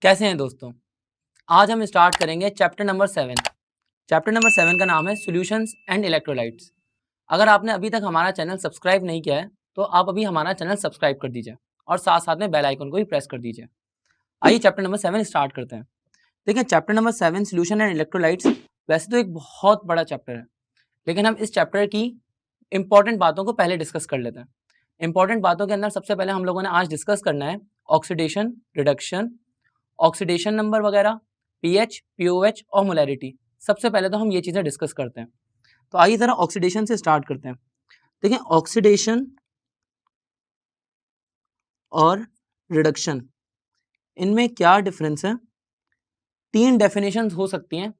कैसे हैं दोस्तों। आज हम स्टार्ट करेंगे चैप्टर नंबर 7। चैप्टर नंबर 7 का नाम है सॉल्यूशंस एंड इलेक्ट्रोलाइट्स। अगर आपने अभी तक हमारा चैनल सब्सक्राइब नहीं किया है तो आप अभी हमारा चैनल सब्सक्राइब कर दीजिए और साथ साथ में बेल आइकन को भी प्रेस कर दीजिए। आइए चैप्टर नंबर 7 स्टार्ट करते हैं। देखिए chapter number 7 solution and electrolytes वैसे तो एक बहुत बड़ा चैप्टर है, लेकिन हम इस चैप्टर की इंपॉर्टेंट बातों को पहले डिस्कस कर लेते हैं। इंपॉर्टेंट बातों के अंदर सबसे पहले हम लोगों ने आज डिस्कस करना है ऑक्सीडेशन, रिडक्शन, ऑक्सीडेशन नंबर वगैरह, पीएच, पीओएच और मोलैरिटी। सबसे पहले तो हम ये चीज़ें डिस्कस करते हैं। तो आइए ज़रा ऑक्सीडेशन से स्टार्ट करते हैं। देखिए ऑक्सीडेशन और रिडक्शन, इनमें क्या डिफरेंस है? 3 डेफिनेशंस हो सकती हैं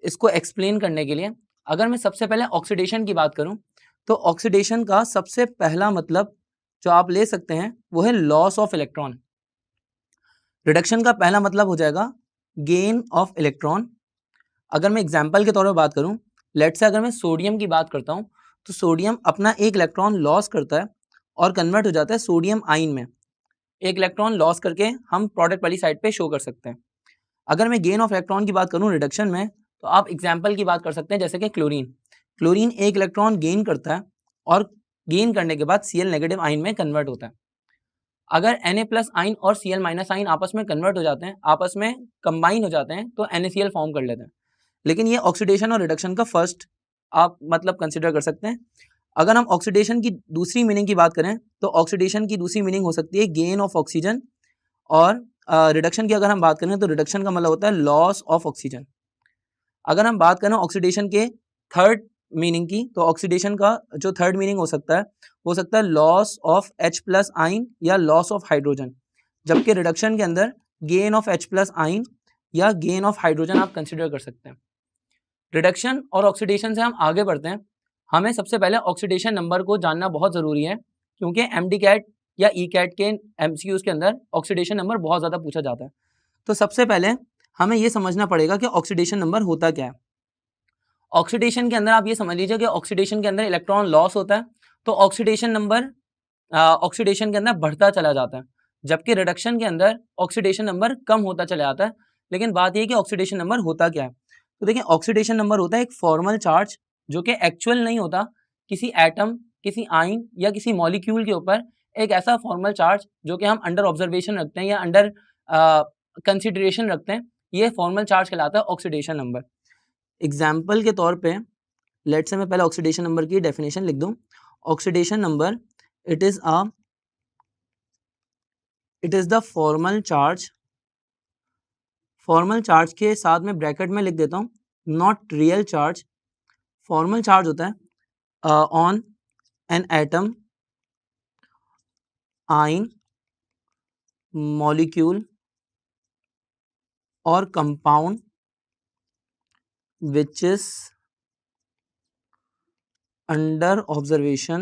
इसको एक्सप्लेन करने के लिए। अगर मैं सबसे पहले ऑक्सीडेशन की बात करूं तो ऑक्सीडेशन का सबसे पहला मतलब जो आप ले सकते हैं वो है लॉस ऑफ इलेक्ट्रॉन। रिडक्शन का पहला मतलब हो जाएगा गेन ऑफ इलेक्ट्रॉन। अगर मैं एग्जाम्पल के तौर पर बात करूं, लेट से अगर मैं सोडियम की बात करता हूं तो सोडियम अपना एक इलेक्ट्रॉन लॉस करता है और कन्वर्ट हो जाता है सोडियम आयन में। एक इलेक्ट्रॉन लॉस करके हम प्रोडक्ट वाली साइड पे शो कर सकते हैं। अगर मैं गेन ऑफ इलेक्ट्रॉन की बात करूं रिडक्शन में, तो आप एग्जाम्पल की बात कर सकते हैं जैसे कि क्लोरीन। क्लोरीन एक इलेक्ट्रॉन गेन करता है और गेन करने के बाद Cl नेगेटिव आयन में कन्वर्ट होता है। अगर Na प्लस आयन और Cl माइनस आयन आपस में कन्वर्ट हो जाते हैं, आपस में कंबाइन हो जाते हैं तो NaCl फॉर्म कर लेते हैं। लेकिन ये ऑक्सीडेशन और रिडक्शन का फर्स्ट आप मतलब कंसिडर कर सकते हैं। अगर हम ऑक्सीडेशन की दूसरी मीनिंग की बात करें तो ऑक्सीडेशन की दूसरी मीनिंग हो सकती है गेन ऑफ ऑक्सीजन, और रिडक्शन की अगर हम बात करें तो रिडक्शन का मतलब होता है लॉस ऑफ ऑक्सीजन। अगर हम बात करें ऑक्सीडेशन के थर्ड मीनिंग की, तो ऑक्सीडेशन का जो थर्ड मीनिंग हो सकता है लॉस ऑफ H प्लस आइन या लॉस ऑफ हाइड्रोजन, जबकि रिडक्शन के अंदर गेन ऑफ H प्लस आइन या गेन ऑफ हाइड्रोजन आप कंसिडर कर सकते हैं। रिडक्शन और ऑक्सीडेशन से हम आगे बढ़ते हैं। हमें सबसे पहले ऑक्सीडेशन नंबर को जानना बहुत ज़रूरी है, क्योंकि एमडी कैट या ई कैट के एमसीक्यूज के अंदर ऑक्सीडेशन नंबर बहुत ज़्यादा पूछा जाता है। तो सबसे पहले हमें यह समझना पड़ेगा कि ऑक्सीडेशन नंबर होता क्या है। ऑक्सीडेशन के अंदर आप ये समझ लीजिए कि ऑक्सीडेशन के अंदर इलेक्ट्रॉन लॉस होता है, तो ऑक्सीडेशन नंबर ऑक्सीडेशन के अंदर बढ़ता चला जाता है, जबकि रिडक्शन के अंदर ऑक्सीडेशन नंबर कम होता चला जाता है। लेकिन बात यह कि ऑक्सीडेशन नंबर होता क्या है। तो देखिए ऑक्सीडेशन नंबर होता है एक फॉर्मल चार्ज जो कि एक्चुअल नहीं होता, किसी एटम, किसी आयन या किसी मॉलिक्यूल के ऊपर एक ऐसा फॉर्मल चार्ज जो कि हम अंडर ऑब्जर्वेशन रखते हैं या अंडर कंसिडरेशन रखते हैं, ये फॉर्मल चार्ज कहलाता है ऑक्सीडेशन नंबर। एग्जाम्पल के तौर पे लेट से मैं पहले ऑक्सीडेशन नंबर की डेफिनेशन लिख दूं। Oxidation number it is the formal charge, formal charge के साथ में ब्रैकेट में लिख देता हूं not real charge. Formal charge होता है on an atom, ion, molecule और compound which is under observation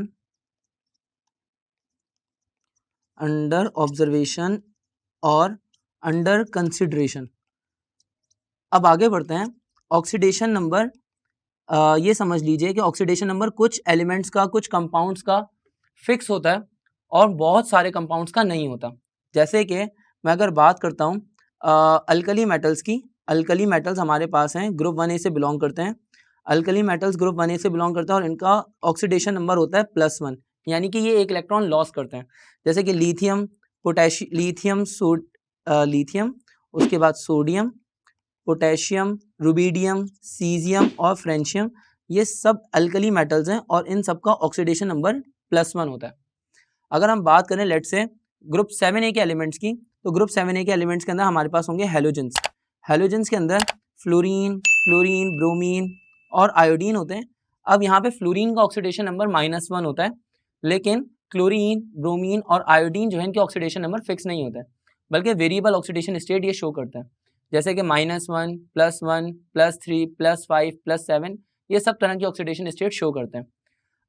और अंडर कंसिडरेशन। अब आगे बढ़ते हैं। ऑक्सीडेशन नंबर ये समझ लीजिए कि ऑक्सीडेशन नंबर कुछ एलिमेंट्स का, कुछ कंपाउंड्स का फिक्स होता है और बहुत सारे कंपाउंड्स का नहीं होता। जैसे कि मैं अगर बात करता हूँ अल्कली मेटल्स की, अल्कली मेटल्स हमारे पास हैं, ग्रुप 1A से बिलोंग करते हैं। अल्कली मेटल्स ग्रुप 1A से बिलोंग करते हैं और इनका ऑक्सीडेशन नंबर होता है +1, यानी कि ये एक इलेक्ट्रॉन लॉस करते हैं। जैसे कि लिथियम, लिथियम, उसके बाद सोडियम, पोटेशियम, रुबीडियम, सीजियम और फ्रेंशियम, ये सब अल्कली मेटल्स हैं और इन सब का ऑक्सीडेशन नंबर +1 होता है। अगर हम बात करें लेट से ग्रुप 7A के एलिमेंट्स की, तो ग्रुप 7A के एलिमेंट्स के अंदर हमारे पास होंगे हेलोजेंस। हेलोजेंस के अंदर फ्लोरीन, क्लोरीन, ब्रोमीन और आयोडीन होते हैं। अब यहाँ पे फ्लोरीन का ऑक्सीडेशन नंबर -1 होता है, लेकिन क्लोरीन, ब्रोमीन और आयोडीन जो है इनके ऑक्सीडेशन नंबर फिक्स नहीं होता है, बल्कि वेरिएबल ऑक्सीडेशन स्टेट ये शो करता है। जैसे कि -1, +1, +3, +5, +7, ये सब तरह की ऑक्सीडेशन स्टेट शो करते हैं।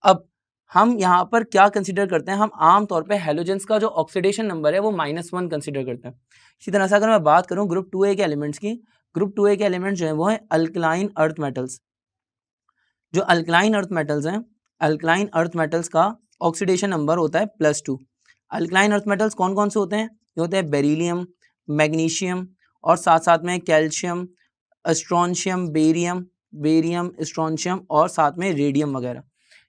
अब हम यहाँ पर क्या कंसीडर करते हैं, हम आम तौर पे हेलोजेंस का जो ऑक्सीडेशन नंबर है वो -1 कंसीडर करते हैं। इसी तरह से अगर मैं बात करूँ ग्रुप 2A के एलिमेंट्स की, ग्रुप 2A के एलिमेंट्स जो है वो है अल्कलाइन अर्थ मेटल्स। जो अल्कलाइन अर्थ मेटल्स हैं, अल्कलाइन अर्थ मेटल्स का ऑक्सीडेशन नंबर होता है +2। अल्कलाइन अर्थ मेटल्स कौन कौन से होते हैं? ये होते हैं बेरिलियम, मैग्नीशियम और साथ साथ में कैल्शियम, स्ट्रोंशियम, बेरियम, स्ट्रोंशियम और साथ में रेडियम वगैरह,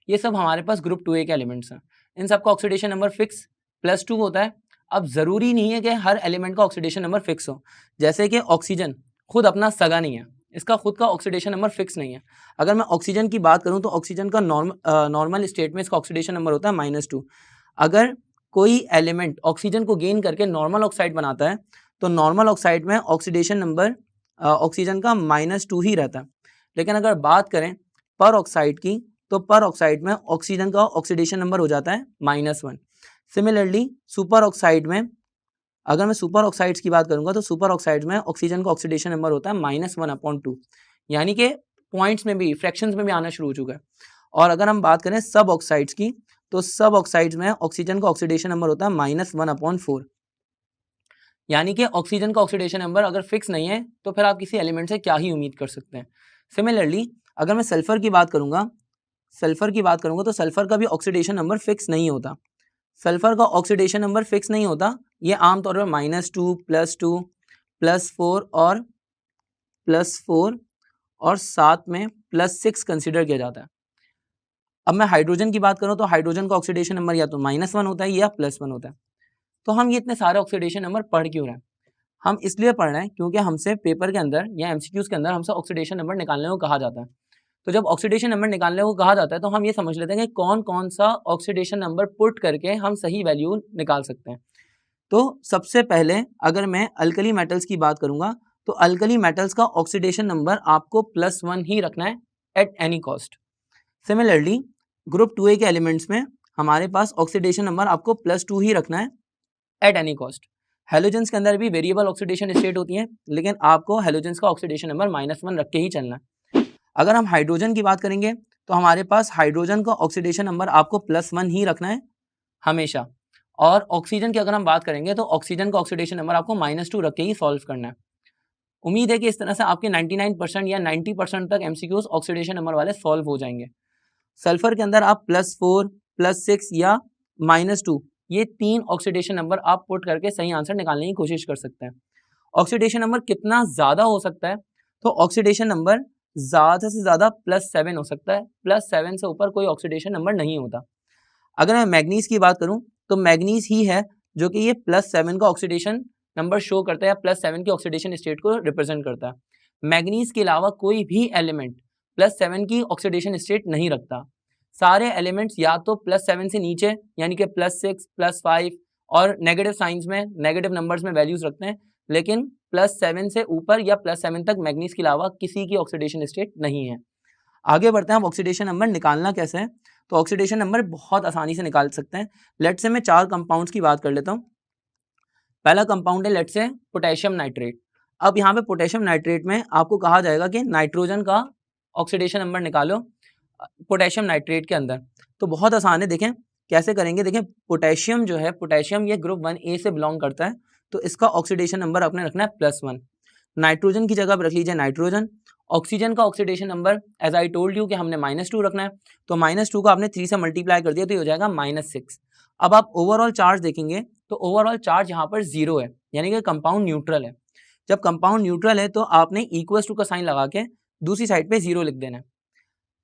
ये सब हमारे पास ग्रुप 2A के एलिमेंट्स हैं। इन सब का ऑक्सीडेशन नंबर फिक्स +2 होता है। अब ज़रूरी नहीं है कि हर एलिमेंट का ऑक्सीडेशन नंबर फिक्स हो। जैसे कि ऑक्सीजन खुद अपना सगा नहीं है, इसका खुद का ऑक्सीडेशन नंबर फिक्स नहीं है। अगर मैं ऑक्सीजन की बात करूं तो ऑक्सीजन का नॉर्मल स्टेट में इसका ऑक्सीडेशन नंबर होता है -2। अगर कोई एलिमेंट ऑक्सीजन को गेन करके नॉर्मल ऑक्साइड बनाता है तो नॉर्मल ऑक्साइड में ऑक्सीडेशन नंबर ऑक्सीजन का -2 ही रहता है। लेकिन अगर बात करें पर ऑक्साइड की तो पर ऑक्साइड में ऑक्सीजन का ऑक्सीडेशन नंबर हो जाता है -1। सिमिलरली सुपर ऑक्साइड में, अगर मैं सुपर ऑक्साइड्स की बात करूंगा तो सुपर ऑक्साइड्स में ऑक्सीजन का ऑक्सीडेशन नंबर होता है -1/2, यानी कि पॉइंट्स में भी, फ्रैक्शंस में भी आना शुरू हो चुका है। और अगर हम बात करें सब ऑक्साइड्स की तो सब ऑक्साइड्स में ऑक्सीजन का ऑक्सीडेशन नंबर होता है -1/4, यानी कि ऑक्सीजन का ऑक्सीडेशन नंबर अगर फिक्स नहीं है तो फिर आप किसी एलिमेंट से क्या ही उम्मीद कर सकते हैं। सिमिलरली अगर मैं सल्फर की बात करूंगा तो सल्फर का भी ऑक्सीडेशन नंबर फिक्स नहीं होता। सल्फर का ऑक्सीडेशन नंबर फिक्स नहीं होता, ये आमतौर पर -2, +2, +4 और +4 और साथ में +6 कंसिडर किया जाता है। अब मैं हाइड्रोजन की बात करूं तो हाइड्रोजन का ऑक्सीडेशन नंबर या तो -1 होता है या +1 होता है। तो हम ये इतने सारे ऑक्सीडेशन नंबर पढ़ क्यों रहे हैं? हम इसलिए पढ़ रहे हैं क्योंकि हमसे पेपर के अंदर या एमसीक्यूज के अंदर हमसे ऑक्सीडेशन नंबर निकालने को कहा जाता है। तो जब ऑक्सीडेशन नंबर निकालने को कहा जाता है तो हम ये समझ लेते हैं कि कौन कौन सा ऑक्सीडेशन नंबर पुट करके हम सही वैल्यू निकाल सकते हैं। तो सबसे पहले अगर मैं अल्कली मेटल्स की बात करूंगा तो अल्कली मेटल्स का ऑक्सीडेशन नंबर आपको +1 ही रखना है at any cost. Similarly group 2A के एलिमेंट्स में हमारे पास ऑक्सीडेशन नंबर आपको +2 ही रखना है एट एनी कॉस्ट। हेलोजेंस के अंदर भी वेरिएबल ऑक्सीडेशन स्टेट होती है, लेकिन आपको हेलोजेंस का ऑक्सीडेशन नंबर -1 रख के ही चलना है। अगर हम हाइड्रोजन की बात करेंगे तो हमारे पास हाइड्रोजन का ऑक्सीडेशन नंबर आपको +1 ही रखना है हमेशा। और ऑक्सीजन की अगर हम बात करेंगे तो ऑक्सीजन का ऑक्सीडेशन नंबर आपको -2 रख के ही सॉल्व करना है। उम्मीद है कि इस तरह से आपके 99% या 90% तक एमसीक्यूज ऑक्सीडेशन नंबर वाले सॉल्व हो जाएंगे। सल्फर के अंदर आप +4, +6 या -2 ये 3 ऑक्सीडेशन नंबर आप पुट करके सही आंसर निकालने की कोशिश कर सकते हैं। ऑक्सीडेशन नंबर कितना ज़्यादा हो सकता है? तो ऑक्सीडेशन नंबर ज़्यादा से ज़्यादा +7 हो सकता है। +7 से ऊपर कोई ऑक्सीडेशन नंबर नहीं होता। अगर मैं मैग्नीज की बात करूं तो मैग्नीज ही है जो कि ये +7 का ऑक्सीडेशन नंबर शो करता है या +7 की ऑक्सीडेशन स्टेट को रिप्रेजेंट करता है। मैग्नीज के अलावा कोई भी एलिमेंट +7 की ऑक्सीडेशन स्टेट नहीं रखता। सारे एलिमेंट्स या तो +7 से नीचे यानी कि +6, +5 और नेगेटिव साइंस में, नेगेटिव नंबर्स में वैल्यूज रखते हैं, लेकिन +7 से ऊपर या +7 तक मैग्नीज के अलावा किसी की ऑक्सीडेशन स्टेट नहीं है। आगे बढ़ते हैं, हम ऑक्सीडेशन नंबर निकालना कैसे है? तो ऑक्सीडेशन नंबर बहुत आसानी से निकाल सकते हैं। लेट्स से मैं 4 कंपाउंड्स की बात कर लेता हूँ। पहला कंपाउंड है लेट्स से पोटेशियम नाइट्रेट। अब यहाँ पे पोटेशियम नाइट्रेट में आपको कहा जाएगा कि नाइट्रोजन का ऑक्सीडेशन नंबर निकालो पोटेशियम नाइट्रेट के अंदर। तो बहुत आसान है, देखें कैसे करेंगे। देखें पोटेशियम जो है, पोटेशियम ये ग्रुप 1A से बिलोंग करता है, तो इसका ऑक्सीडेशन नंबर आपने रखना है +1। नाइट्रोजन की जगह पर रख लीजिए नाइट्रोजन। ऑक्सीजन का oxidation number as I told you कि हमने -2 रखना है, तो -2 को आपने 3 से मल्टीप्लाई कर दिया तो ये हो जाएगा -6। अब आप ओवरऑल चार्ज देखेंगे तो ओवरऑल चार्ज यहाँ पर 0 है, यानी कि कंपाउंड न्यूट्रल है। जब कंपाउंड न्यूट्रल है तो आपने इक्वल टू का साइन लगा के दूसरी साइड पे 0 लिख देना है।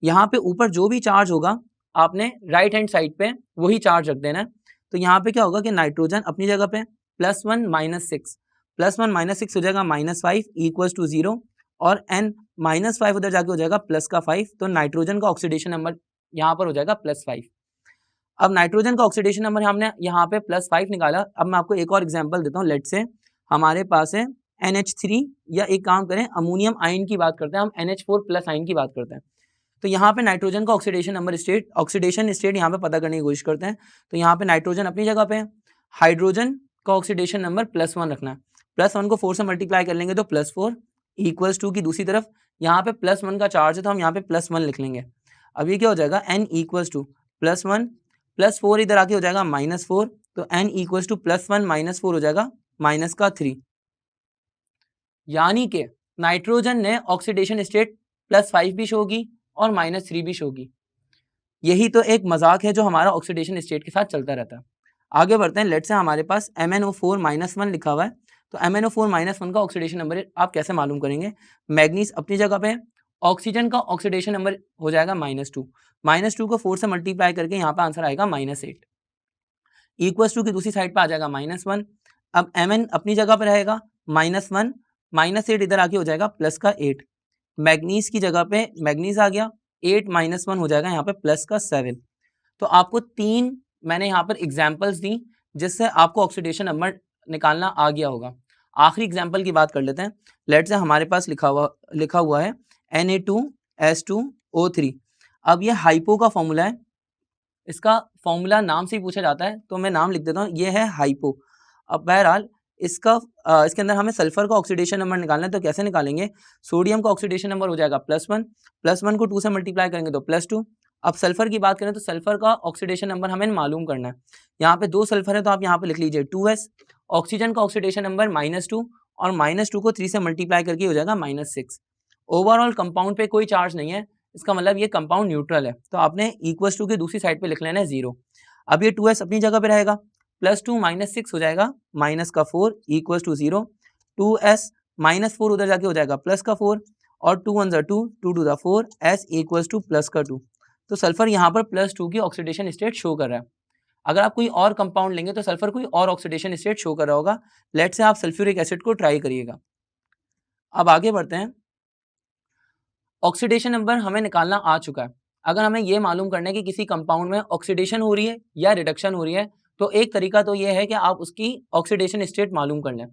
यहाँ पे ऊपर जो भी चार्ज होगा आपने राइट हैंड साइड पे वही चार्ज रख देना है। तो यहाँ पे क्या होगा कि नाइट्रोजन अपनी जगह पे +1 -6, +1 -6 हो जाएगा -5 इक्वल टू 0 और n -5 उधर जाके हो जाएगा +5, तो नाइट्रोजन का ऑक्सीडेशन नंबर यहाँ पर हो जाएगा +5। अब नाइट्रोजन का ऑक्सीडेशन नंबर हमने यहाँ पे +5 निकाला। अब मैं आपको एक और एग्जांपल देता हूँ। लेट से हमारे पास है NH3, या एक काम करें अमोनियम आयन की बात करते हैं, हम NH4+ आयन की बात करते हैं। तो यहाँ पे नाइट्रोजन का ऑक्सीडेशन स्टेट यहाँ पे पता करने की कोशिश करते हैं। तो यहाँ पे नाइट्रोजन अपनी जगह पे है, हाइड्रोजन का ऑक्सीडेशन नंबर +1 रखना है। +1 को 4 से मल्टीप्लाई कर लेंगे तो +4 इक्वल्स टू की दूसरी तरफ यहाँ पे +1 का चार्ज है तो हम यहाँ पे +1 लिख लेंगे। अब ये क्या हो जाएगा n इक्वल्स टू +1 +4 इधर आके हो जाएगा -4, तो n इक्वल्स टू +1 -4 हो जाएगा -3। यानी कि नाइट्रोजन ने ऑक्सीडेशन स्टेट +5 भी शो की और -3 भी शो की। यही तो एक मजाक है जो हमारा ऑक्सीडेशन स्टेट के साथ चलता रहता है। आगे बढ़ते हैं। लेट्स से हमारे पास MnO4 -1 लिखा हुआ है, तो MnO4-1 का ऑक्सीडेशन नंबर आप कैसे मालूम करेंगे? मैग्नीज अपनी जगह पे है, ऑक्सीजन का ऑक्सीडेशन नंबर हो जाएगा -2, -2 को 4 से मल्टीप्लाई करके यहाँ पे आंसर आएगा -8, इक्वल्स टू की दूसरी साइड पे आ जाएगा -1। अब Mn अपनी जगह पे रहेगा -1, -8 इधर आके हो जाएगा प्लस का 8, मैग्नीज की जगह पे मैग्नीज आ गया, 8 -1 हो जाएगा यहाँ पे प्लस का 7। तो आपको 3 मैंने यहाँ पर एग्जाम्पल्स दी जिससे आपको ऑक्सीडेशन नंबर निकालना आ गया होगा। आखिरी एग्जाम्पल की बात कर लेते हैं। लेट से हमारे पास लिखा हुआ है Na2S2O3। अब ये हाइपो का फॉर्मूला है, इसका फॉर्मूला नाम से ही पूछा जाता है तो मैं नाम लिख देता हूँ, ये है हाइपो। अब बहरहाल इसके अंदर हमें सल्फर का ऑक्सीडेशन नंबर निकालना है, तो कैसे निकालेंगे? सोडियम का ऑक्सीडेशन नंबर हो जाएगा +1, +1 को 2 से मल्टीप्लाई करेंगे तो +2। अब सल्फर की बात करें तो सल्फर का ऑक्सीडेशन नंबर हमें मालूम करना है। यहाँ पे 2 सल्फर है तो आप यहाँ पे लिख लीजिए 2s। ऑक्सीजन का ऑक्सीडेशन नंबर -2 और -2 को 3 से मल्टीप्लाई करके हो जाएगा -6। ओवरऑल कंपाउंड पे कोई चार्ज नहीं है, इसका मतलब ये कंपाउंड न्यूट्रल है, तो आपने इक्वल्स टू की दूसरी साइड पे लिख लेना है 0। अब ये 2s अपनी जगह पे रहेगा, +2 -6 हो जाएगा -4 इक्वल्स टू 0, 2s -4 उधर जाके हो जाएगा +4 और 2 1 2, 2 2 4, s इक्वल्स टू +2। तो सल्फर यहाँ पर +2 की ऑक्सीडेशन स्टेट शो कर रहा है। अगर आप कोई और कंपाउंड लेंगे तो सल्फर कोई और ऑक्सीडेशन स्टेट शो कर रहा होगा। लेट से आप सल्फ्यूरिक एसिड को ट्राई करिएगा। अब आगे बढ़ते हैं। ऑक्सीडेशन नंबर हमें निकालना आ चुका है। अगर हमें ये मालूम करना है कि किसी कंपाउंड में ऑक्सीडेशन हो रही है या रिडक्शन हो रही है, तो एक तरीका तो ये है कि आप उसकी ऑक्सीडेशन स्टेट मालूम कर लें।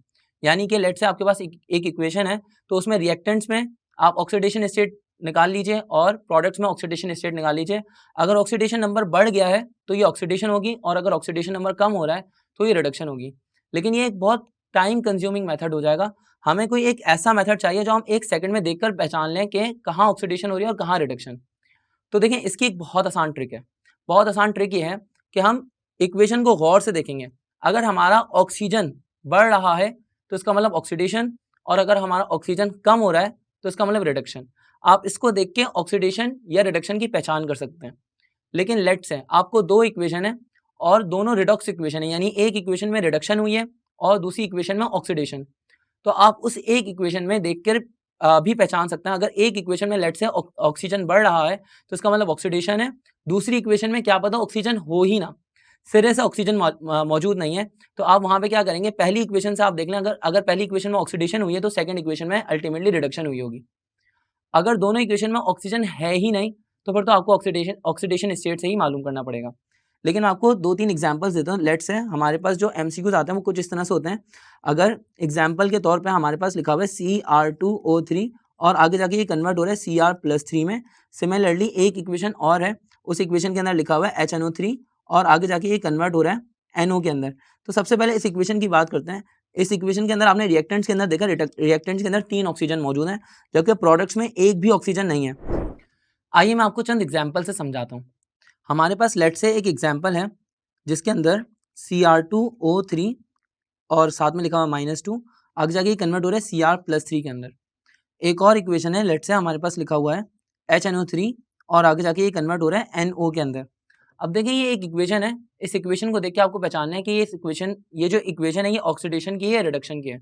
यानी कि लेट से आपके पास एक इक्वेशन है, तो उसमें रिएक्टेंट्स में आप ऑक्सीडेशन स्टेट निकाल लीजिए और प्रोडक्ट्स में ऑक्सीडेशन स्टेट निकाल लीजिए। अगर ऑक्सीडेशन नंबर बढ़ गया है तो ये ऑक्सीडेशन होगी, और अगर ऑक्सीडेशन नंबर कम हो रहा है तो ये रिडक्शन होगी। लेकिन ये एक बहुत टाइम कंज्यूमिंग मेथड हो जाएगा। हमें कोई एक ऐसा मेथड चाहिए जो हम 1 सेकंड में देखकर पहचान लें कि कहाँ ऑक्सीडेशन हो रही है और कहाँ रिडक्शन। तो देखिए, इसकी एक बहुत आसान ट्रिक है। बहुत आसान ट्रिक ये है कि हम इक्वेशन को गौर से देखेंगे। अगर हमारा ऑक्सीजन बढ़ रहा है तो इसका मतलब ऑक्सीडेशन, और अगर हमारा ऑक्सीजन कम हो रहा है तो इसका मतलब रिडक्शन। आप इसको देख के ऑक्सीडेशन या रिडक्शन की पहचान कर सकते हैं। लेकिन लेट्स से आपको 2 इक्वेशन है और दोनों रिडॉक्स इक्वेशन है, यानी एक इक्वेशन में रिडक्शन हुई है और दूसरी इक्वेशन में ऑक्सीडेशन। तो आप उस एक इक्वेशन में देखकर भी पहचान सकते हैं। अगर एक इक्वेशन में लेट से ऑक्सीजन बढ़ रहा है तो इसका मतलब ऑक्सीडेशन है। दूसरी इक्वेशन में क्या पता ऑक्सीजन हो ही ना, सिरे से ऑक्सीजन मौजूद नहीं है, तो आप वहां पे क्या करेंगे? पहली इक्वेशन से आप देख लें, अगर अगर पहली इक्वेशन में ऑक्सीडेशन हुई है तो सेकंड इक्वेशन में अल्टीमेटली रिडक्शन हुई होगी। अगर दोनों इक्वेशन में ऑक्सीजन है ही नहीं तो फिर तो आपको ऑक्सीडेशन स्टेट से ही मालूम करना पड़ेगा। लेकिन मैं आपको 2-3 एग्जांपल्स देता हूँ। लेट्स है हमारे पास जो एमसीक्यूज आते हैं वो कुछ इस तरह से होते हैं। अगर एग्जांपल के तौर पे हमारे पास लिखा हुआ है Cr2O3 और आगे जाके ये कन्वर्ट हो रहा है Cr+3 में। सिमिलरली एक इक्वेशन और है, उस इक्वेशन के अंदर लिखा हुआ है HNO3 और आगे जाके ये कन्वर्ट हो रहा है NO के अंदर। तो सबसे पहले इस इक्वेशन की बात करते हैं। इस इक्वेशन के अंदर आपने रिएक्टेंट्स के अंदर देखा, रिएक्टेंट्स के अंदर 3 ऑक्सीजन मौजूद हैं, जबकि प्रोडक्ट्स में एक भी ऑक्सीजन नहीं है। आइए मैं आपको चंद एग्जाम्पल से समझाता हूँ। हमारे पास लेट से एक एग्जाम्पल है जिसके अंदर Cr2O3 और साथ में लिखा हुआ -2, आगे जाके ये कन्वर्ट हो रहा है Cr+3 के अंदर। एक और इक्वेशन है, लेट से हमारे पास लिखा हुआ है HNO3 और आगे जाके ये कन्वर्ट हो रहा है NO के अंदर। अब देखिए, ये एक इक्वेशन है, इस इक्वेशन को देख के आपको पहचानना है कि ये जो इक्वेशन है ये ऑक्सीडेशन की है या रिडक्शन की है।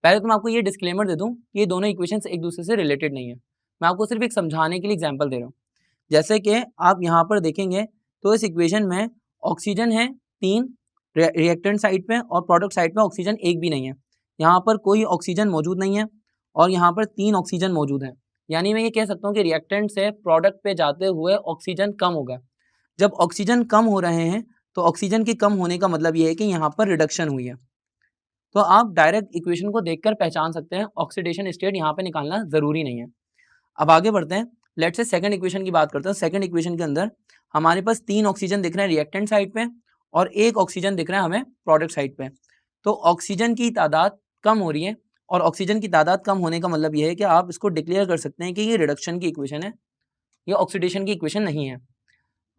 पहले तो मैं आपको ये डिस्क्लेमर दे दूं कि ये दोनों इक्वेशन एक दूसरे से रिलेटेड नहीं है। मैं आपको सिर्फ एक समझाने के लिए एग्जाम्पल दे रहा हूँ। जैसे कि आप यहाँ पर देखेंगे तो इस इक्वेशन में ऑक्सीजन है 3 रिएक्टेंट साइड पे और प्रोडक्ट साइड पे ऑक्सीजन एक भी नहीं है। यहाँ पर कोई ऑक्सीजन मौजूद नहीं है और यहाँ पर 3 ऑक्सीजन मौजूद है। यानी मैं ये कह सकता हूँ कि रिएक्टेंट से प्रोडक्ट पे जाते हुए ऑक्सीजन कम होगा। जब ऑक्सीजन कम हो रहे हैं तो ऑक्सीजन के कम होने का मतलब ये है कि यहाँ पर रिडक्शन हुई है। तो आप डायरेक्ट इक्वेशन को देखकर पहचान सकते हैं, ऑक्सीडेशन स्टेट यहाँ पे निकालना जरूरी नहीं है। अब आगे बढ़ते हैं। लेट्स से सेकंड इक्वेशन की बात करते हैं। सेकंड इक्वेशन के अंदर हमारे पास 3 ऑक्सीजन दिख रहे हैं रिएक्टेंट साइड पे और 1 ऑक्सीजन दिख रहा है हमें प्रोडक्ट साइड पे। तो ऑक्सीजन की तादाद कम हो रही है और ऑक्सीजन की तादाद कम होने का मतलब यह है कि आप इसको डिक्लेयर कर सकते हैं कि ये रिडक्शन की इक्वेशन है, ये ऑक्सीडेशन की इक्वेशन नहीं है।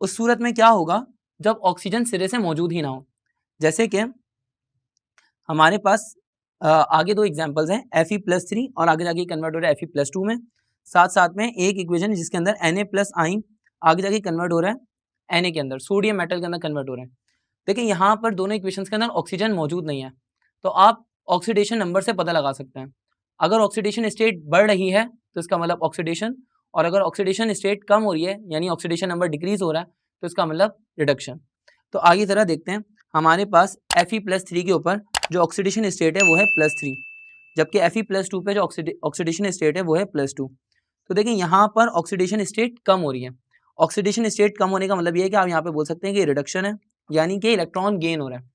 उस सूरत में क्या होगा जब ऑक्सीजन सिरे से मौजूद ही ना हो। जैसे कि हमारे पास आगे 2 एग्जांपल्स हैं Fe+3 और आगे जाके कन्वर्ट हो रहा है Fe+2 में। साथ साथ में एक इक्वेशन जिसके अंदर Na+आइन आगे जाके कन्वर्ट हो रहा है Na के अंदर, सोडियम मेटल के अंदर कन्वर्ट हो रहा है। देखिए, यहाँ पर दोनों इक्वेशंस के अंदर ऑक्सीजन मौजूद नहीं है, तो आप ऑक्सीडेशन नंबर से पता लगा सकते हैं। अगर ऑक्सीडेशन स्टेट बढ़ रही है तो इसका मतलब ऑक्सीडेशन, और अगर ऑक्सीडेशन स्टेट कम हो रही है यानी ऑक्सीडेशन नंबर डिक्रीज हो रहा है तो इसका मतलब रिडक्शन। तो आगे जरा देखते हैं, हमारे पास Fe+3 के ऊपर जो ऑक्सीडेशन स्टेट है वो है +3, जबकि Fe+2 पे जो ऑक्सीडेशन स्टेट है वो है +2। तो देखिए यहाँ पर ऑक्सीडेशन स्टेट कम हो रही है। ऑक्सीडेशन स्टेट कम होने का मतलब ये है कि आप यहाँ पे बोल सकते हैं कि रिडक्शन है, यानी कि इलेक्ट्रॉन गेन हो रहा है।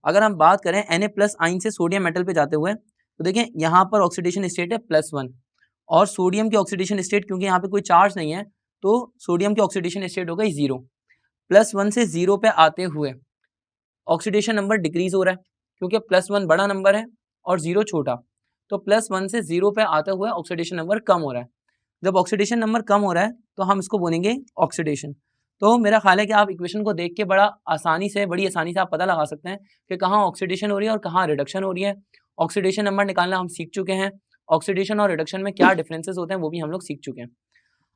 अगर हम बात करें Na+ आयन से सोडियम मेटल पे जाते हुए, तो देखिए यहाँ पर ऑक्सीडेशन स्टेट है +1, और सोडियम की ऑक्सीडेशन स्टेट, क्योंकि यहाँ पे कोई चार्ज नहीं है तो सोडियम की ऑक्सीडेशन स्टेट हो गई 0। +1 से 0 पे आते हुए ऑक्सीडेशन नंबर डिक्रीज हो रहा है, क्योंकि +1 बड़ा नंबर है और 0 छोटा, तो +1 से 0 पे आते हुए ऑक्सीडेशन नंबर कम हो रहा है। जब ऑक्सीडेशन नंबर कम हो रहा है तो हम इसको बोलेंगे ऑक्सीडेशन। तो मेरा ख्याल है कि आप इक्वेशन को देख के बड़ी आसानी से आप पता लगा सकते हैं कि कहाँ ऑक्सीडेशन हो रही है और कहाँ रिडक्शन हो रही है। ऑक्सीडेशन नंबर निकालना हम सीख चुके हैं, ऑक्सीडेशन और रिडक्शन में क्या डिफरेंसेस होते हैं वो भी हम लोग सीख चुके हैं।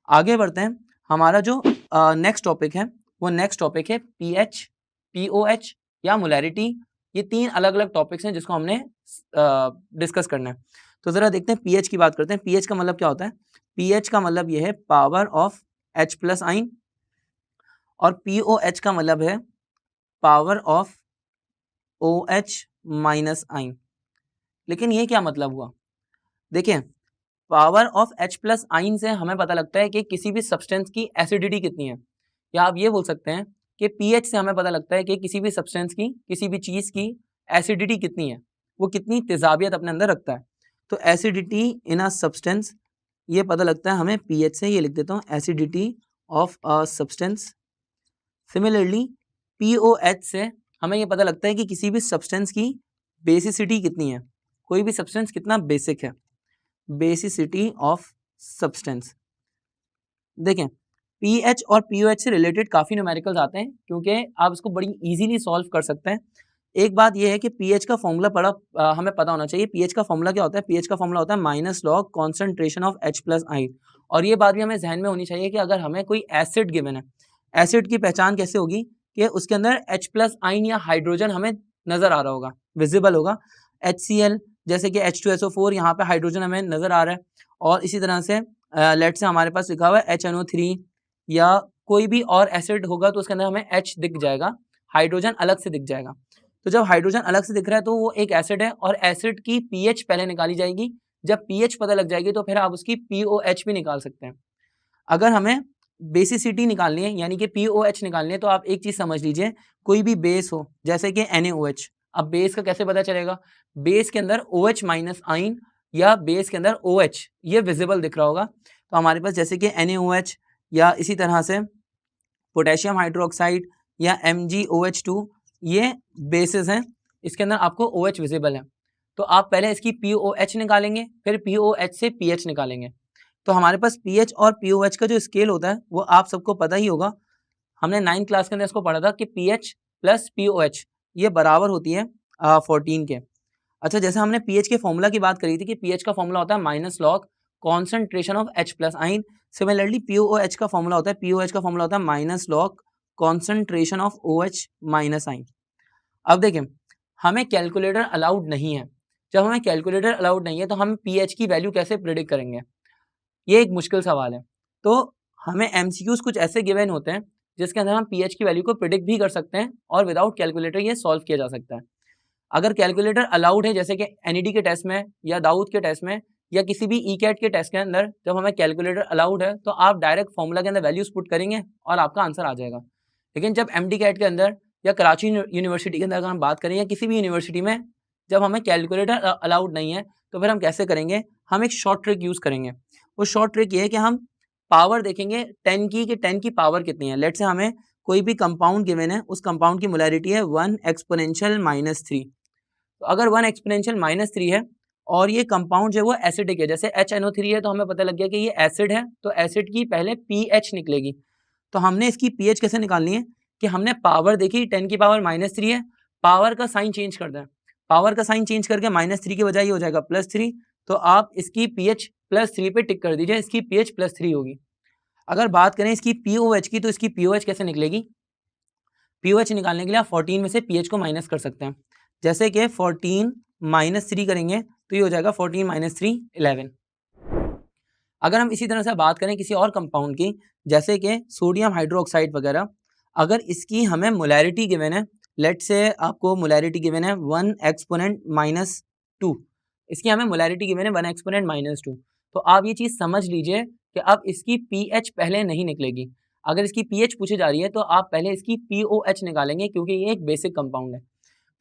आगे बढ़ते हैं, हमारा जो नेक्स्ट टॉपिक है वो नेक्स्ट टॉपिक है पीएच, पीओएच या मोलैरिटी। ये 3 अलग अलग टॉपिक्स हैं जिसको हमने डिस्कस करना है। तो ज़रा देखते हैं पीएच की बात करते हैं। पीएच का मतलब क्या होता है? पीएच का मतलब ये है पावर ऑफ H+ आयन, और पीओएच का मतलब है पावर ऑफ OH- आयन। लेकिन ये क्या मतलब हुआ? देखिए, पावर ऑफ H+ आयन से हमें पता लगता है कि किसी भी सब्सटेंस की एसिडिटी कितनी है, या आप ये बोल सकते हैं कि पीएच से हमें पता लगता है कि किसी भी सब्सटेंस की, किसी भी चीज़ की एसिडिटी कितनी है, वो कितनी तेजाबियत अपने अंदर रखता है। तो एसिडिटी इन अ सब्सटेंस, ये पता लगता है हमें पीएच से। ये लिख देता हूँ, acidity of a substance. Similarly pOH से हमें ये पता लगता है कि किसी भी सब्सटेंस की बेसिसिटी कितनी है, कोई भी सब्सटेंस कितना बेसिक है, बेसिसिटी ऑफ सब्सटेंस। देखें, पीएच और पीओएच से रिलेटेड काफ़ी न्यूमेरिकल्स आते हैं, क्योंकि आप इसको बड़ी इजीली सॉल्व कर सकते हैं। एक बात यह है कि पीएच का फॉर्मूला हमें पता होना चाहिए। पीएच का फॉर्मूला क्या होता है? पीएच का फॉर्मूला होता है -log concentration of H+ ion. और ये बात भी हमें जहन में होनी चाहिए कि अगर हमें कोई एसिड गिवन है, एसिड की पहचान कैसे होगी कि उसके अंदर H+ आयन या हाइड्रोजन हमें नजर आ रहा होगा, विजिबल होगा। HCl जैसे कि H2SO4, यहाँ पे हाइड्रोजन हमें नजर आ रहा है। और इसी तरह से लेट से हमारे पास लिखा हुआ है HNO3, या कोई भी और एसिड होगा तो उसके अंदर हमें H दिख जाएगा, हाइड्रोजन अलग से दिख जाएगा। तो जब हाइड्रोजन अलग से दिख रहा है तो वो एक एसिड है, और एसिड की पीएच पहले निकाली जाएगी। जब पीएच पता लग जाएगी तो फिर आप उसकी पीओएच भी निकाल सकते हैं। अगर हमें बेसिसिटी निकालनी है यानी कि पीओएच निकालनी है, तो आप एक चीज समझ लीजिए, कोई भी बेस हो जैसे कि NaOH, अब बेस का कैसे पता चलेगा? बेस के अंदर OH- आयन या बेस के अंदर OH ये विजिबल दिख रहा होगा। तो हमारे पास जैसे कि NaOH, या इसी तरह से पोटेशियम हाइड्रोक्साइड या MgOH2, ये बेसिस हैं, इसके अंदर आपको OH विजिबल है। तो आप पहले इसकी POH निकालेंगे, फिर POH से pH निकालेंगे। तो हमारे पास pH और POH का जो स्केल होता है वो आप सबको पता ही होगा। हमने 9th क्लास के अंदर इसको पढ़ा था कि pH प्लस POH ये बराबर होती है 14 के। अच्छा, जैसे हमने pH के फॉर्मूला की बात करी थी कि pH का फॉर्मूला होता है -log concentration of H+ ion. Similarly POH का फॉर्मूला होता है, POH का फॉर्मूला होता है -log concentration of OH- ion. अब देखें, हमें कैलकुलेटर अलाउड नहीं है। जब हमें कैलकुलेटर अलाउड नहीं है तो हम pH की वैल्यू कैसे प्रिडिक्ट करेंगे? ये एक मुश्किल सवाल है। तो हमें MCQs कुछ ऐसे गिवन होते हैं जिसके अंदर हम pH की वैल्यू को प्रिडिक्ट भी कर सकते हैं, और विदाउट कैलकुलेटर ये सॉल्व किया जा सकता है। अगर कैलकुलेटर अलाउड है, जैसे कि NED के टेस्ट में या दाऊद के टेस्ट में या किसी भी ECAT के टेस्ट के अंदर, जब हमें कैलकुलेटर अलाउड है तो आप डायरेक्ट फॉर्मूला के अंदर वैल्यूज पुट करेंगे और आपका आंसर आ जाएगा। लेकिन जब MD-CAT के अंदर या कराची यूनिवर्सिटी के अंदर अगर हम बात करें, या किसी भी यूनिवर्सिटी में जब हमें कैलकुलेटर अलाउड नहीं है, तो फिर हम कैसे करेंगे? हम एक शॉर्ट ट्रिक यूज़ करेंगे। वो शॉर्ट ट्रिक ये है कि हम पावर देखेंगे 10 की, कि 10 की पावर कितनी है। लेट से हमें कोई भी कंपाउंड गिवन है, उस कंपाउंड की मोलैरिटी है 1 एक्सपोनेंशियल -3। तो अगर 1 एक्सपोनेंशियल -3 है और ये कंपाउंड जो है वो एसिडिक है, जैसे HNO3 है, तो हमें पता लग गया कि ये एसिड है, तो एसिड की पहले pH निकलेगी। तो हमने इसकी pH कैसे निकालनी है? कि हमने पावर देखी 10 की पावर -3 है, पावर का साइन चेंज कर दें, पावर का साइन चेंज करके -3 की बजाय ये हो जाएगा +3। तो आप इसकी pH +3 पे टिक कर दीजिए, इसकी pH +3 होगी। अगर बात करें इसकी POH की, तो इसकी POH कैसे निकलेगी? POH निकालने के लिए आप 14 में से pH को माइनस कर सकते हैं। जैसे कि 14 -3 करेंगे तो ये हो जाएगा 14 - 3 11। अगर हम इसी तरह से बात करें किसी और कंपाउंड की, जैसे कि सोडियम हाइड्रोक्साइड वगैरह, अगर इसकी हमें मोलैरिटी गिवन है, लेट से आपको मोलैरिटी गिवन है 1 एक्सपोनेंट -2, इसकी हमें मोलैरिटी गिवन है 1 एक्सपोनेंट -2, तो आप ये चीज़ समझ लीजिए कि अब इसकी पीएच पहले नहीं निकलेगी। अगर इसकी पीएच पूछी जा रही है तो आप पहले इसकी पीओएच निकालेंगे, क्योंकि ये एक बेसिक कंपाउंड है।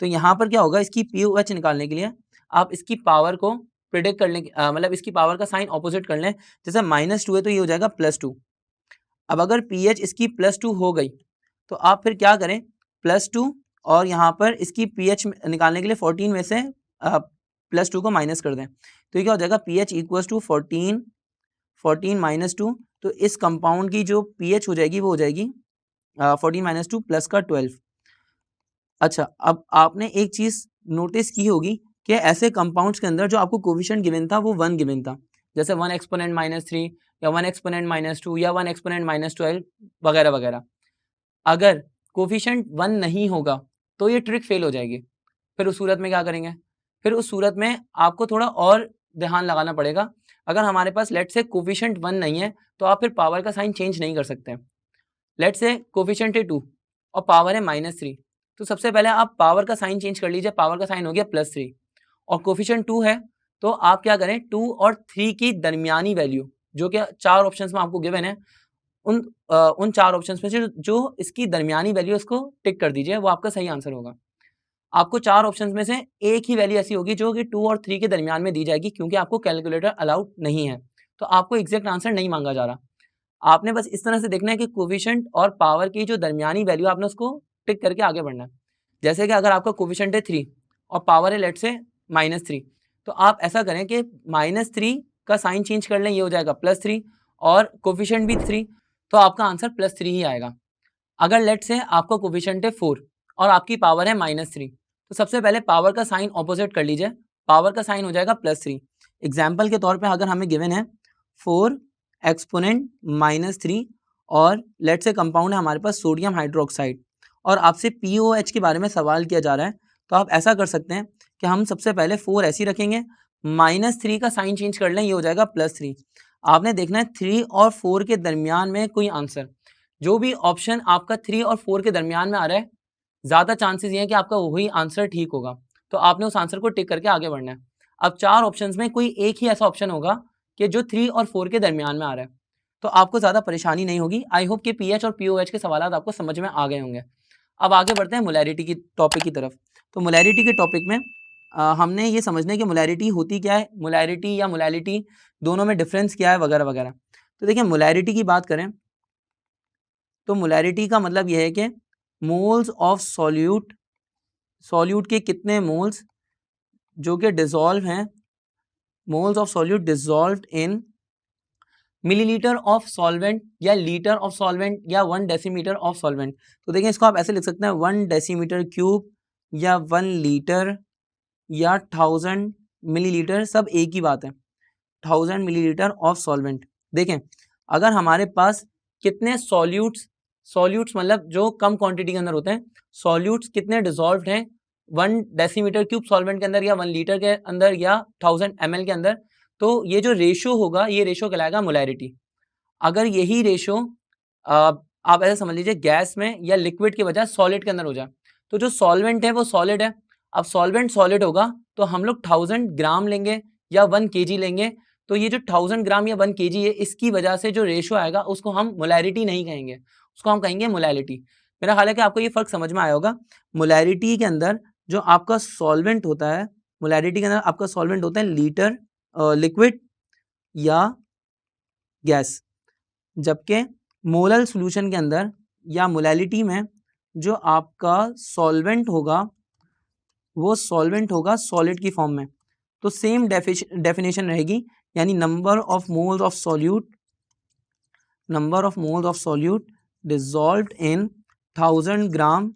तो यहाँ पर क्या होगा, इसकी पीओएच निकालने के लिए आप इसकी पावर को प्रिडिक्ट कर लें, मतलब इसकी पावर का साइन ऑपोजिट कर लें। जैसे -2 है तो ये हो जाएगा +2। अब अगर पीएच इसकी +2 हो गई तो आप फिर क्या करें, +2 और यहाँ पर इसकी पीएच निकालने के लिए 14 में से +2 को माइनस कर दें, तो ये क्या हो जाएगा, पीएच इक्वल्स टू 14 -2। तो इस कंपाउंड की जो पीएच हो जाएगी वो हो जाएगी 14 - 2 प्लस का 12। अच्छा, अब आपने एक चीज़ नोटिस की होगी कि ऐसे कंपाउंड्स के अंदर जो आपको कोफिशिएंट गिवन था वो 1 गिवन था, जैसे 1 एक्सपोनेंट -3 या 1 एक्सपोनेंट -2 या 1 एक्सपोनेंट -12 वगैरह वगैरह। अगर कोफिशिएंट 1 नहीं होगा तो ये ट्रिक फेल हो जाएगी। फिर उस सूरत में क्या करेंगे, फिर उस सूरत में आपको थोड़ा और ध्यान लगाना पड़ेगा। अगर हमारे पास लेट से कोफिशिएंट 1 नहीं है तो आप फिर पावर का साइन चेंज नहीं कर सकते। लेट से कोफिशिएंट है 2 और पावर है -3, तो सबसे पहले आप पावर का साइन चेंज कर लीजिए, पावर का साइन हो गया +3, और कोफिशिएंट 2 है तो आप क्या करें, 2 और 3 की दरमियानी वैल्यू जो कि 4 ऑप्शंस में आपको गिवन है, उन 4 ऑप्शंस में से जो इसकी दरमियानी वैल्यू इसको टिक कर दीजिए, वो आपका सही आंसर होगा। आपको 4 ऑप्शंस में से एक ही वैल्यू ऐसी होगी जो कि 2 और 3 के दरमियान में दी जाएगी, क्योंकि आपको कैलकुलेटर अलाउड नहीं है, तो आपको एग्जैक्ट आंसर नहीं मांगा जा रहा। आपने बस इस तरह से देखना है कि कोफिशिएंट और पावर की जो दरमियानी वैल्यू आपने उसको टिक करके आगे बढ़ना है। जैसे कि अगर आपका कोफिशिएंट है 3 और पावर है लेट से -3, तो आप ऐसा करें कि -3 का साइन चेंज कर लें, ये हो जाएगा +3, और कोफिशिएंट भी 3, तो आपका आंसर +3 ही आएगा। अगर लेट से आपका कोफिशिएंट है 4 और आपकी पावर है -3, तो सबसे पहले पावर का साइन ऑपोजिट कर लीजिए, पावर का साइन हो जाएगा +3। एग्जाम्पल के तौर पे अगर हमें गिवन है 4 एक्सपोनेंट -3 और लेट से कंपाउंड है हमारे पास सोडियम हाइड्रोक्साइड, और आपसे पीओएच के बारे में सवाल किया जा रहा है, तो आप ऐसा कर सकते हैं कि हम सबसे पहले 4 ऐसी रखेंगे, -3 का साइन चेंज कर लें, ये हो जाएगा +3। आपने देखना है 3 और 4 के दरमियान में कोई आंसर, जो भी ऑप्शन आपका 3 और 4 के दरमियान में आ रहा है, ज़्यादा चांसेस ये हैं कि आपका वही आंसर ठीक होगा, तो आपने उस आंसर को टिक करके आगे बढ़ना है। अब 4 ऑप्शंस में कोई एक ही ऐसा ऑप्शन होगा कि जो 3 और 4 के दरमियान में आ रहा है, तो आपको ज़्यादा परेशानी नहीं होगी। आई होप कि पीएच और पीओएच के सवाल आपको समझ में आ गए होंगे। अब आगे बढ़ते हैं मोलैरिटी की टॉपिक की तरफ। तो मोलैरिटी के टॉपिक में हमने ये समझना है कि मोलैरिटी होती क्या है, मोलैरिटी या मोलैलिटी दोनों में डिफरेंस क्या है वगैरह वगैरह। तो देखिए, मोलैरिटी की बात करें तो मोलैरिटी का मतलब यह है कि मोल्स ऑफ सॉल्यूट, सॉल्यूट के कितने मोल्स जो कि डिसॉल्व हैं, moles of solute dissolved in millilitre of solvent या लीटर ऑफ सॉल्वेंट या 1 डेसीमीटर ऑफ सॉल्वेंट। तो देखिए, इसको आप ऐसे लिख सकते हैं 1 डेसीमीटर क्यूब या 1 लीटर या 1000 मिलीलीटर, सब एक ही बात है, 1000 मिलीलीटर ऑफ सॉल्वेंट। देखें, अगर हमारे पास कितने सॉल्यूट्स, सॉल्यूट्स मतलब जो कम क्वांटिटी के अंदर होते हैं, सॉल्यूट्स कितने डिसॉल्व्ड हैं 1 डेसीमीटर क्यूब सॉल्वेंट के अंदर या 1 लीटर के अंदर या 1000 ml के अंदर, तो ये जो रेशो होगा, ये रेशो कहलाएगा मोलैरिटी। अगर यही रेशो आप ऐसा समझ लीजिए गैस में या लिक्विड के बजाय सॉलिड के अंदर हो जाए, तो जो सॉल्वेंट है वो सॉलिड है। अब सॉल्वेंट सॉलिड होगा तो हम लोग 1000 ग्राम लेंगे या 1 kg लेंगे, तो ये जो 1000 ग्राम या 1 kg है, इसकी वजह से जो रेशो आएगा उसको हम मोलैरिटी नहीं कहेंगे, उसको हम कहेंगे मोलैलिटी। मेरा ख्याल है कि आपको ये फर्क समझ में आया होगा। मोलैरिटी के अंदर जो आपका सॉल्वेंट होता है, मोलैरिटी के अंदर आपका सॉल्वेंट होता है लीटर लिक्विड या गैस, जबकि मोलल सॉल्यूशन के अंदर या मोलैलिटी में जो आपका सॉल्वेंट होगा वो सॉल्वेंट होगा सॉलिड की फॉर्म में। तो सेम डेफिनेशन रहेगी, यानी number of moles of solute, number of moles of solute dissolved इन 1000 ग्राम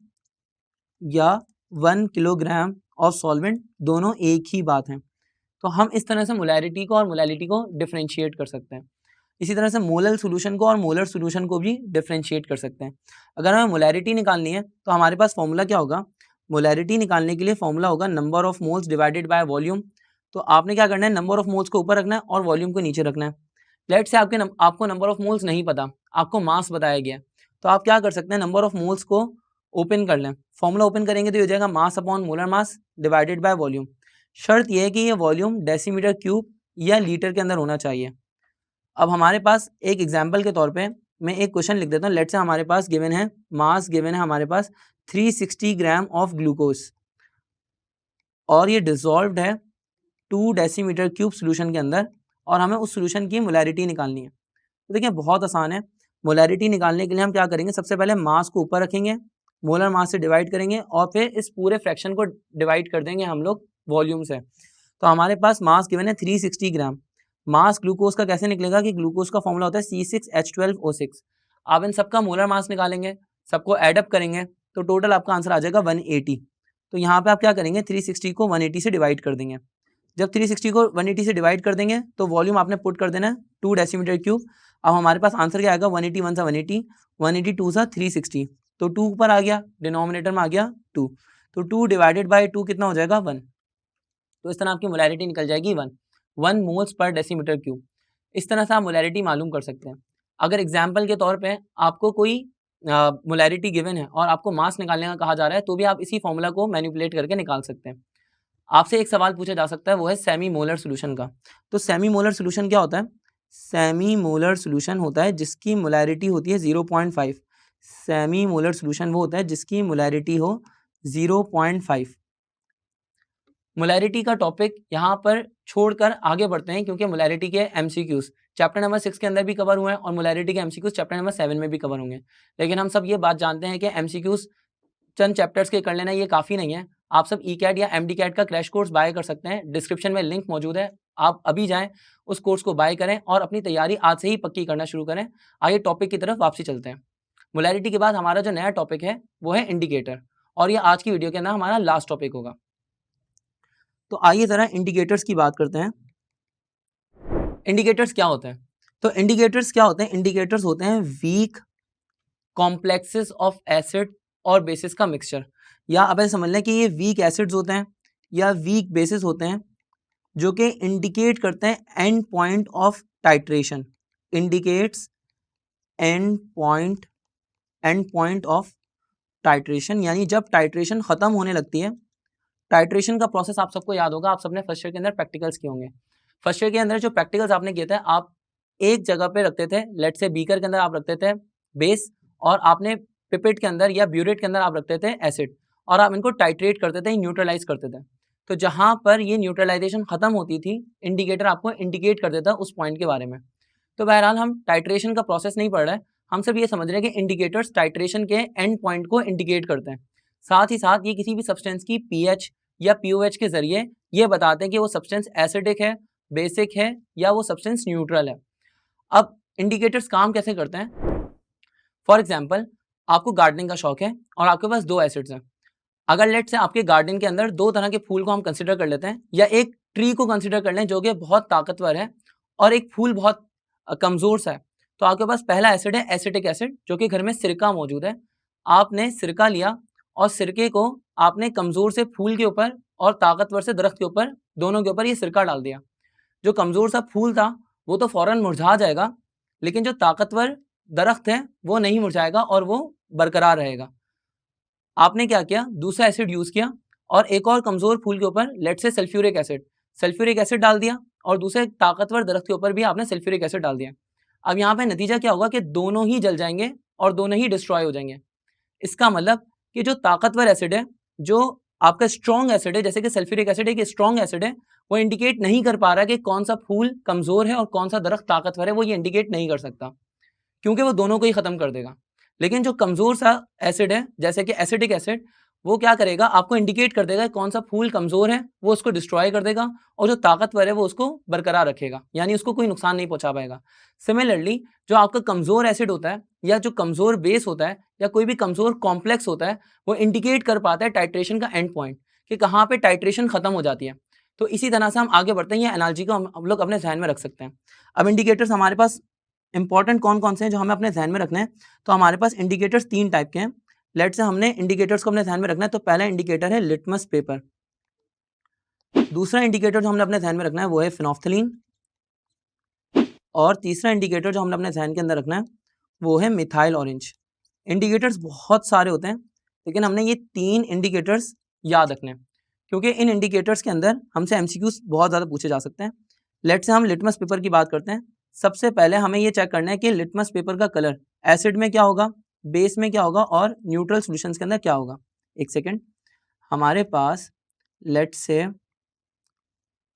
या 1 किलोग्राम ऑफ सॉल्वेंट, दोनों एक ही बात है। तो हम इस तरह से मोलैरिटी को और मोलैलिटी को डिफरेंशिएट कर सकते हैं। इसी तरह से मोलल सॉल्यूशन को और मोलर सॉल्यूशन को भी डिफरेंशिएट कर सकते हैं। अगर हमें मोलैरिटी निकालनी है तो हमारे पास फॉर्मूला क्या होगा, मोलैरिटी निकालने के लिए फॉर्मूला होगा number of moles divided by volume. तो आपने क्या करना है, नंबर ऑफ मोल्स को ऊपर रखना है और वॉल्यूम को नीचे रखना है। लेट से आपको नंबर ऑफ मोल्स नहीं पता, आपको मास बताया गया है, तो आप क्या कर सकते हैं, नंबर ऑफ मोल्स को ओपन कर लें। फॉर्मूला ओपन करेंगे तो ये हो जाएगा mass upon molar mass divided by volume. शर्त यह है कि ये वॉल्यूम डेसीमीटर क्यूब या लीटर के अंदर होना चाहिए। अब हमारे पास एक एग्जाम्पल के तौर पे मैं एक क्वेश्चन लिख देता हूँ। लेट से हमारे पास गिवन है, मास गिवन है हमारे पास 360 ग्राम ऑफ ग्लूकोज और ये डिसॉल्व्ड है 2 डेसीमीटर क्यूब सोल्यूशन के अंदर और हमें उस सोल्यूशन की मोलैरिटी निकालनी है। तो देखिए बहुत आसान है। मोलैरिटी निकालने के लिए हम क्या करेंगे, सबसे पहले मास को ऊपर रखेंगे, मोलर मास से डिवाइड करेंगे और फिर इस पूरे फ्रैक्शन को डिवाइड कर देंगे हम लोग वॉल्यूम से। तो हमारे पास मास गिवन है 360 ग्राम। मास ग्लूकोज का कैसे निकलेगा कि ग्लूकोज का फॉर्मूला होता है C6H12O6। आप इन सबका मोलर मास निकालेंगे, सबको एडअप करेंगे तो टोटल आपका आंसर आ जाएगा 180। तो यहाँ पे आप क्या करेंगे, 360 को 180 से डिवाइड कर देंगे। जब 360 को 180 से डिवाइड कर देंगे तो वॉल्यूम आपने पुट कर देना है 2 डेसीमीटर क्यूब। अब हमारे पास आंसर क्या आएगा, 181 सा 180, 182 सा 360, तो 2 ऊपर आ गया, डिनोमिनेटर में आ गया 2, तो 2 डिवाइडेड बाय 2 कितना हो जाएगा 1। तो इस तरह आपकी मोलैरिटी निकल जाएगी 1 मोल्स पर डेसीमीटर क्यूब। इस तरह से आप मोलैरिटी मालूम कर सकते हैं। अगर एग्जाम्पल के तौर पे आपको कोई मोलैरिटी गिवन है और आपको मास निकालने का कहा जा रहा है तो भी आप इसी फॉर्मूला को मैनिपुलेट करके निकाल सकते हैं। आपसे एक सवाल पूछा जा सकता है, वो है सेमी मोलर सोल्यूशन का। तो सेमी मोलर सोल्यूशन क्या होता है, सेमी मोलर सोल्यूशन होता है जिसकी मोलैरिटी होती है 0.5। सेमी मोलर सोल्यूशन वो होता है जिसकी मोलैरिटी हो 0.5। मोलैरिटी का टॉपिक यहाँ पर छोड़कर आगे बढ़ते हैं क्योंकि मोलैरिटी के एमसीक्यूज चैप्टर नंबर 6 के अंदर भी कवर हुए हैं और मोलैरिटी के एमसीक्यूज चैप्टर नंबर 7 में भी कवर होंगे। लेकिन हम सब ये बात जानते हैं कि एमसीक्यूज चंद चैप्टर्स के कर लेना ये काफ़ी नहीं है। आप सब ई-कैट या एमडी-कैट का क्रैश कोर्स बाय कर सकते हैं, डिस्क्रिप्शन में लिंक मौजूद है, आप अभी जाएं उस कोर्स को बाय करें और अपनी तैयारी आज से ही पक्की करना शुरू करें। आइए टॉपिक की तरफ वापसी चलते हैं। मोलैरिटी के बाद हमारा जो नया टॉपिक है वो है इंडिकेटर और ये आज की वीडियो के अंदर हमारा लास्ट टॉपिक होगा। तो आइए ज़रा इंडिकेटर्स की बात करते हैं। इंडिकेटर्स क्या होते हैं, तो इंडिकेटर्स क्या होते हैं, इंडिकेटर्स होते हैं वीक कॉम्प्लेक्सेस ऑफ एसिड और बेसिस का मिक्सचर। या आप ऐसे समझ लें कि ये वीक एसिड्स होते हैं या वीक बेसिस होते हैं जो कि इंडिकेट करते हैं and point of titration, indicates and point of titration, यानी जब टाइट्रेशन खत्म होने लगती है। टाइट्रेशन का प्रोसेस आप सबको याद होगा, आप सबने फर्स्ट ईयर के अंदर प्रैक्टिकल्स किए होंगे। फर्स्ट ईयर के अंदर जो प्रैक्टिकल्स आपने किए थे, आप एक जगह पे रखते थे, लेट से बीकर के अंदर आप रखते थे बेस और आपने पिपेट के अंदर या ब्यूरेट के अंदर आप रखते थे एसिड और आप इनको टाइट्रेट करते थे, न्यूट्रलाइज करते थे। तो जहां पर ये न्यूट्रलाइजेशन खत्म होती थी, इंडिकेटर आपको इंडिकेट कर देता उस पॉइंट के बारे में। तो बहरहाल हम टाइट्रेशन का प्रोसेस नहीं पढ़ रहे हैं, हम सब ये समझ रहे हैं कि इंडिकेटर्स टाइट्रेशन के एंड पॉइंट को इंडिकेट करते हैं। साथ ही साथ ये किसी भी सब्सटेंस की पीएच या पीओएच के जरिए ये बताते हैं कि वो सब्सटेंस एसिडिक है, बेसिक है या वो सब्सटेंस न्यूट्रल है। अब इंडिकेटर्स काम कैसे करते हैं, फॉर एग्जाम्पल आपको गार्डनिंग का शौक है और आपके पास 2 एसिड्स हैं। अगर लेट से आपके गार्डन के अंदर 2 तरह के फूल को हम कंसिडर कर लेते हैं या एक ट्री को कंसिडर कर लें जो कि बहुत ताकतवर है और एक फूल बहुत कमजोर सा है, तो आपके पास पहला एसिड है एसिटिक एसिड, जो कि घर में सिरका मौजूद है। आपने सिरका लिया और सिरके को आपने कमजोर से फूल के ऊपर और ताकतवर से दरख्त के ऊपर, दोनों के ऊपर ये सिरका डाल दिया। जो कमजोर सा फूल था वो तो फौरन मुरझा जाएगा, लेकिन जो ताकतवर दरख्त है वो नहीं मुरझाएगा और वो बरकरार रहेगा। आपने क्या किया, दूसरा एसिड यूज किया और एक और कमजोर फूल के ऊपर लेट से सल्फ्यूरिक एसिड डाल दिया और दूसरे ताकतवर दरख्त के ऊपर भी आपने सल्फ्यूरिक एसिड डाल दिया। अब यहाँ पे नतीजा क्या होगा कि दोनों ही जल जाएंगे और दोनों ही डिस्ट्रॉय हो जाएंगे। इसका मतलब कि जो ताकतवर एसिड है, जो आपका स्ट्रॉन्ग एसिड है, जैसे कि सल्फ्यूरिक एसिड एक स्ट्रॉन्ग एसिड है, वो इंडिकेट नहीं कर पा रहा कि कौन सा फूल कमजोर है और कौन सा दरख्त ताकतवर है, वो ये इंडिकेट नहीं कर सकता क्योंकि वो दोनों को ही खत्म कर देगा। लेकिन जो कमजोर सा एसिड है जैसे कि एसिडिक एसिड, वो क्या करेगा, आपको इंडिकेट कर देगा कौन सा फूल कमजोर है, वो उसको डिस्ट्रॉय कर देगा और जो ताकतवर है वो उसको बरकरार रखेगा, यानी उसको कोई नुकसान नहीं पहुंचा पाएगा। सिमिलरली जो आपका कमजोर एसिड होता है या जो कमजोर बेस होता है या कोई भी कमजोर कॉम्प्लेक्स होता है, वो इंडिकेट कर पाता है टाइट्रेशन का एंड पॉइंट कि कहाँ पे टाइट्रेशन खत्म हो जाती है। तो इसी तरह से हम आगे बढ़ते हैं, ये एनालॉजी को हम लोग अपने ध्यान में रख सकते हैं। अब इंडिकेटर्स हमारे पास इंपॉर्टेंट कौन कौन से हैं जो हमें अपने ध्यान में रखना है, तो हमारे पास इंडिकेटर्स 3 टाइप के हैं। लेट से हमने इंडिकेटर्स को अपने ध्यान में रखना है, तो पहला इंडिकेटर है लिटमस पेपर, दूसरा इंडिकेटर जो हमने अपने ध्यान में रखना है वो है फिनोफ्थलीन, और तीसरा इंडिकेटर जो हमने अपने ध्यान के अंदर रखना है वो है मिथाइल ऑरेंज। इंडिकेटर्स बहुत सारे होते हैं, लेकिन हमने ये 3 इंडिकेटर्स याद रखने हैं, क्योंकि इन इंडिकेटर्स के अंदर हमसे एमसीक्यूज बहुत ज़्यादा पूछे जा सकते हैं। लेट से हम लिटमस पेपर की बात करते हैं। सबसे पहले हमें ये चेक करना है कि लिटमस पेपर का कलर एसिड में क्या होगा, बेस में क्या होगा और न्यूट्रल सॉल्यूशंस के अंदर क्या होगा। एक सेकेंड, हमारे पास लेट से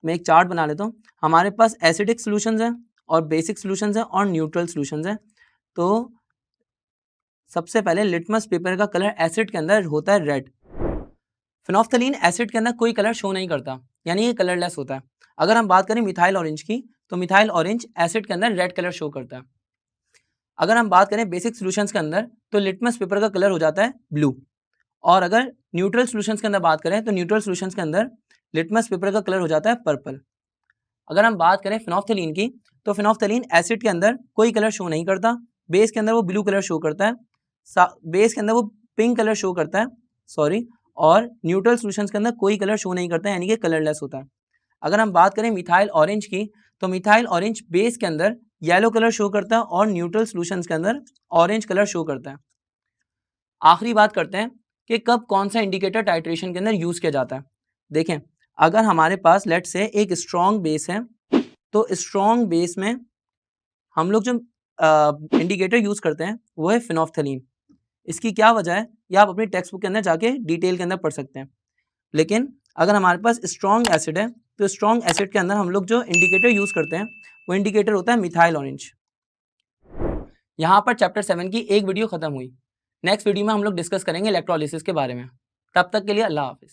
मैं एक चार्ट बना लेता हूँ। हमारे पास एसिडिक सॉल्यूशंस हैं और बेसिक सॉल्यूशंस हैं और न्यूट्रल सॉल्यूशंस हैं। तो सबसे पहले लिटमस पेपर का कलर एसिड के अंदर होता है रेड। फिनोफ्थलीन एसिड के अंदर कोई कलर शो नहीं करता, यानी ये कलरलेस होता है। अगर हम बात करें मिथाइल ऑरेंज की, तो मिथाइल ऑरेंज एसिड के अंदर रेड कलर शो करता है। अगर हम बात करें बेसिक सॉल्यूशंस के अंदर, तो लिटमस पेपर का कलर हो जाता है ब्लू। और अगर न्यूट्रल सॉल्यूशंस के अंदर बात करें, तो न्यूट्रल सॉल्यूशंस के अंदर लिटमस पेपर का कलर हो जाता है पर्पल। अगर हम बात करें फिनोफ्थलीन की, तो फिनोफ्थलीन एसिड के अंदर कोई कलर शो नहीं करता, बेस के अंदर वो ब्लू कलर शो करता है, बेस के अंदर वो पिंक कलर शो करता है, सॉरी, और न्यूट्रल सॉल्यूशंस के अंदर कोई कलर शो नहीं करता है, यानी कि कलरलेस होता है। अगर हम बात करें मिथाइल ऑरेंज की, तो मिथाइल ऑरेंज बेस के अंदर येलो कलर शो करता है और न्यूट्रल सॉल्यूशंस के अंदर ऑरेंज कलर शो करता है। आखिरी बात करते हैं कि कब कौन सा इंडिकेटर टाइट्रेशन के अंदर यूज किया जाता है। देखें, अगर हमारे पास लेट से एक स्ट्रॉन्ग बेस है, तो स्ट्रॉन्ग बेस में हम लोग जो इंडिकेटर यूज करते हैं वो है फिनोफ्थलीन। इसकी क्या वजह है, ये आप अपनी टेक्स्ट बुक के अंदर जाके डिटेल के अंदर पढ़ सकते हैं। लेकिन अगर हमारे पास स्ट्रॉन्ग एसिड है, तो स्ट्रॉन्ग एसिड के अंदर हम लोग जो इंडिकेटर यूज करते हैं वो इंडिकेटर होता है मिथाइल ऑरेंज। यहाँ पर चैप्टर 7 की एक वीडियो खत्म हुई। नेक्स्ट वीडियो में हम लोग डिस्कस करेंगे इलेक्ट्रोलिसिस के बारे में। तब तक के लिए अल्लाह हाफिज।